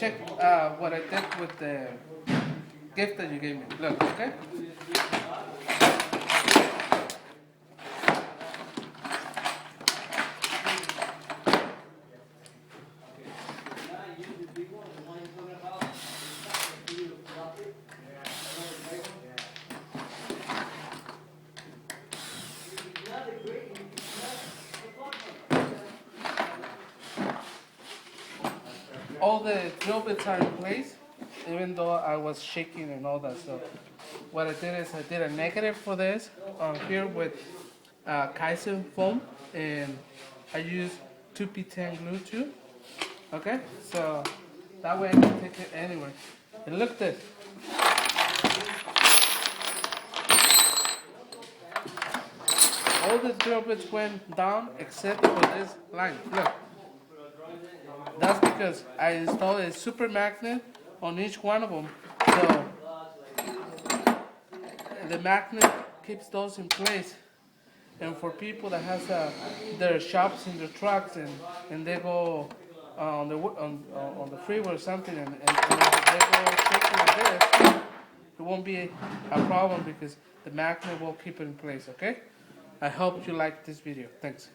check what I did with the gift that you gave me. Look, okay? All the drill bits are in place, even though I was shaking and all that. So what I did is I did a negative for this here with Kaizen foam, and I used 2P10 glue too. Okay, so that way I can take it anywhere. And look this. All the drill bits went down except for this line. Look. That's because I installed a super magnet on each one of them. So the magnet keeps those in place. And for people that has their shops in their trucks and they go on the freeway or something and if they go shaking like this, it won't be a problem because the magnet will keep it in place, okay? I hope you like this video. Thanks.